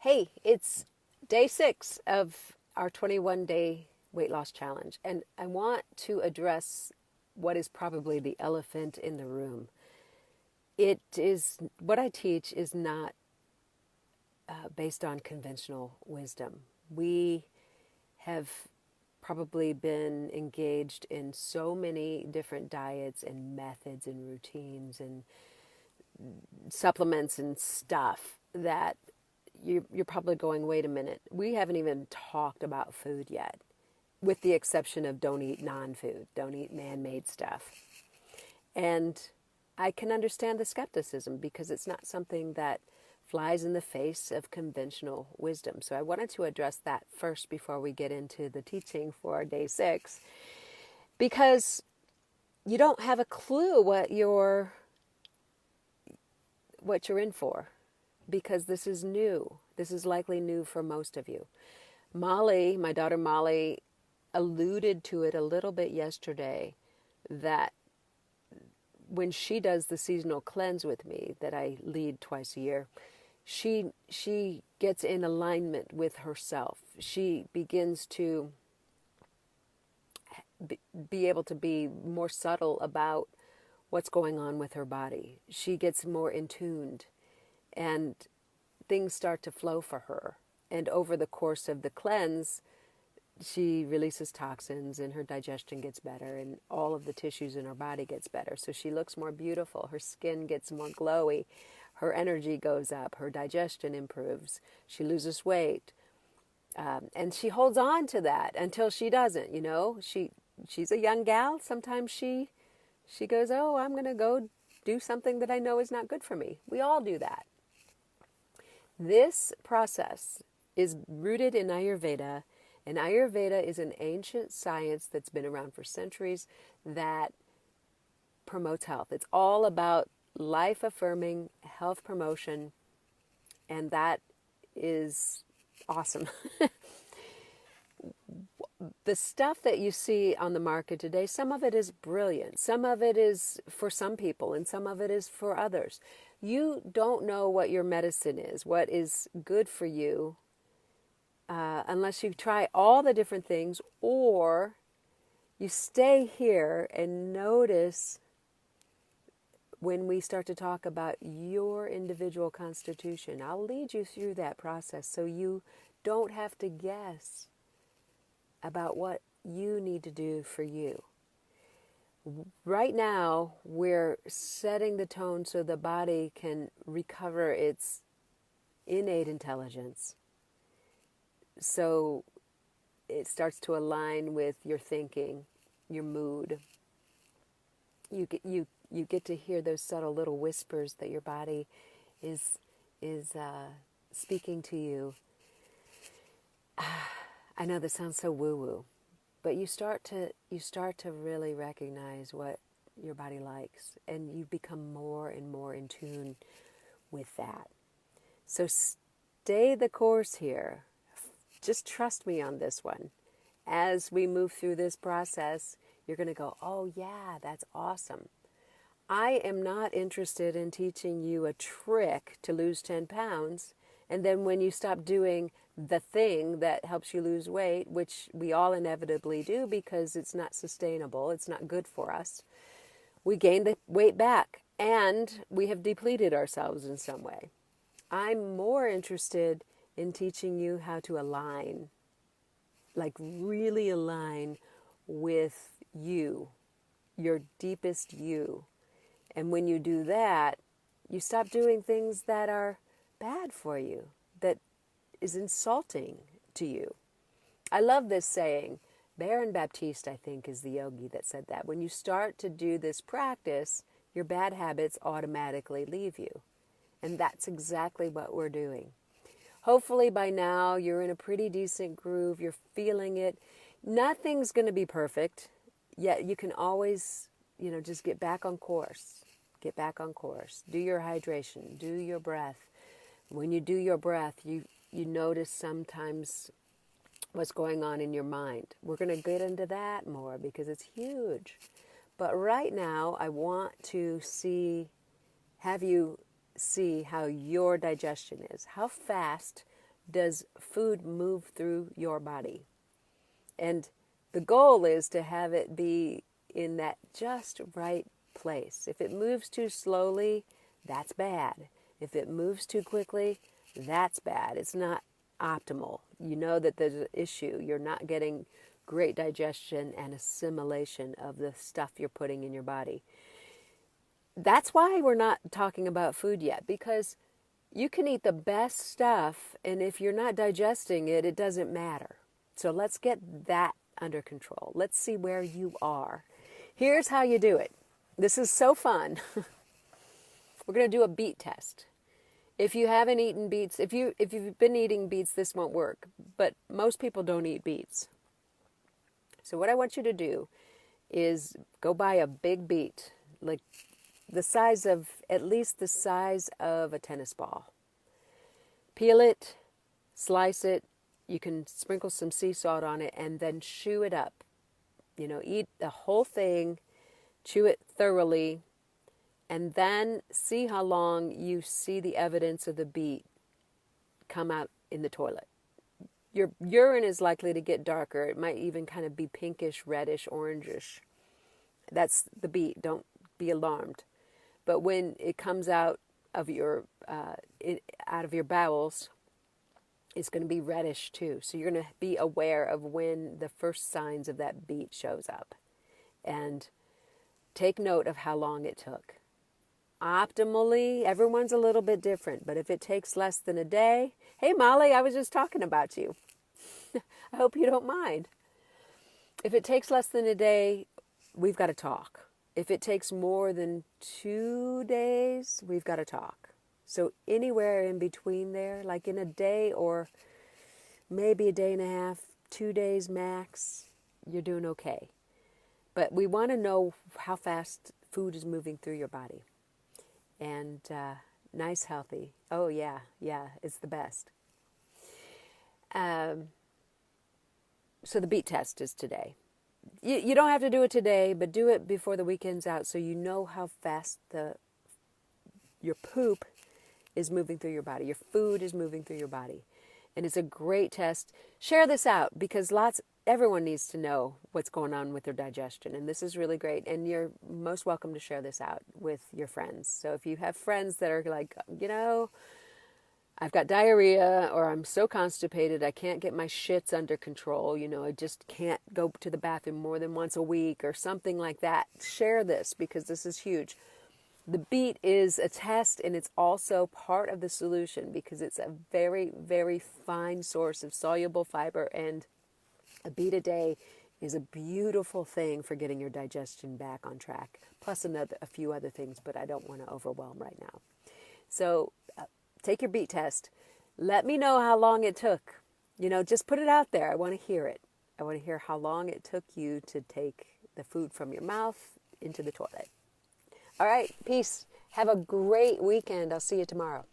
Hey, it's day 6 of our 21-day weight loss challenge, and I want to address what is probably the elephant in the room. It is what I teach is not based on conventional wisdom. We have probably been engaged in so many different diets and methods and routines and supplements and stuff that you're probably going, wait a minute, we haven't even talked about food yet, with the exception of don't eat non-food, don't eat man-made stuff. And I can understand the skepticism because it's not something that flies in the face of conventional wisdom. So I wanted to address that first before we get into the teaching for day 6, because you don't have a clue what you're in for, because this is new. This is likely new for most of you. Molly, my daughter Molly, alluded to it a little bit yesterday, that when she does the seasonal cleanse with me that I lead twice a year, she gets in alignment with herself. She begins to be able to be more subtle about what's going on with her body. She gets more in tuned, and things start to flow for her. And over the course of the cleanse, she releases toxins and her digestion gets better and all of the tissues in her body gets better. So she looks more beautiful. Her skin gets more glowy. Her energy goes up. Her digestion improves. She loses weight. And she holds on to that until she doesn't, She's a young gal. Sometimes she goes, oh, I'm going to go do something that I know is not good for me. We all do that. This process is rooted in Ayurveda, and Ayurveda is an ancient science that's been around for centuries that promotes health. It's all about life-affirming health promotion, and that is awesome. The stuff that you see on the market today, some of it is brilliant. Some of it is for some people and some of it is for others. You don't know what your medicine is, what is good for you, unless you try all the different things, or you stay here and notice when we start to talk about your individual constitution. I'll lead you through that process so you don't have to guess about what you need to do for you. Right now, we're setting the tone so the body can recover its innate intelligence. So it starts to align with your thinking, your mood. You get to hear those subtle little whispers that your body is speaking to you. I know this sounds so woo-woo, but you start to really recognize what your body likes, and you become more and more in tune with that. So stay the course here. Just trust me on this one. As we move through this process, you're going to go, oh yeah, that's awesome. I am not interested in teaching you a trick to lose 10 pounds, and then when you stop doing the thing that helps you lose weight, which we all inevitably do because it's not sustainable, it's not good for us, we gain the weight back and we have depleted ourselves in some way. I'm more interested in teaching you how to align, like really align with you, your deepest you. And when you do that, you stop doing things that are bad for you, that is insulting to you. I love this saying. Baron Baptiste, I think, is the yogi that said that. When you start to do this practice, your bad habits automatically leave you. And that's exactly what we're doing. Hopefully by now you're in a pretty decent groove. You're feeling it. Nothing's going to be perfect, yet you can always, just get back on course. Get back on course. Do your hydration. Do your breath. When you do your breath, you notice sometimes what's going on in your mind. We're going to get into that more because it's huge. But right now, I want to have you see how your digestion is. How fast does food move through your body? And the goal is to have it be in that just right place. If it moves too slowly, that's bad. If it moves too quickly, that's bad. It's not optimal. You know that there's an issue. You're not getting great digestion and assimilation of the stuff you're putting in your body. That's why we're not talking about food yet, because you can eat the best stuff, and if you're not digesting it, it doesn't matter. So let's get that under control. Let's see where you are. Here's how you do it. This is so fun. We're going to do a beet test. If you haven't eaten beets, if you've been eating beets, this won't work. But most people don't eat beets. So what I want you to do is go buy a big beet, like the size of, at least the size of a tennis ball. Peel it, slice it. You can sprinkle some sea salt on it and then chew it up. You know, eat the whole thing, chew it thoroughly, and then see how long you see the evidence of the beet come out in the toilet. Your urine is likely to get darker. It might even kind of be pinkish, reddish, orangish. That's the beet. Don't be alarmed. But when it comes out of your bowels, it's going to be reddish too. So you're going to be aware of when the first signs of that beet shows up. And take note of how long it took. Optimally, everyone's a little bit different, but if it takes less than a day, hey Molly, I was just talking about you. I hope you don't mind. If it takes less than a day, we've got to talk. If it takes more than 2 days, we've got to talk. So anywhere in between there, like in a day or maybe a day and a half, 2 days max, you're doing okay. But we want to know how fast food is moving through your body. And nice, healthy. Oh, yeah, it's the best. So the beet test is today. You don't have to do it today, but do it before the weekend's out so you know how fast your poop is moving through your body. Your food is moving through your body. And it's a great test. Share this out because everyone needs to know what's going on with their digestion. And this is really great. And you're most welcome to share this out with your friends. So if you have friends that are like, I've got diarrhea or I'm so constipated, I can't get my shits under control. I just can't go to the bathroom more than once a week or something like that. Share this because this is huge. The beet is a test and it's also part of the solution because it's a very, very fine source of soluble fiber, and a beet a day is a beautiful thing for getting your digestion back on track, plus a few other things, but I don't want to overwhelm right now. So take your beet test. Let me know how long it took. Just put it out there. I want to hear it. I want to hear how long it took you to take the food from your mouth into the toilet. All right, peace. Have a great weekend. I'll see you tomorrow.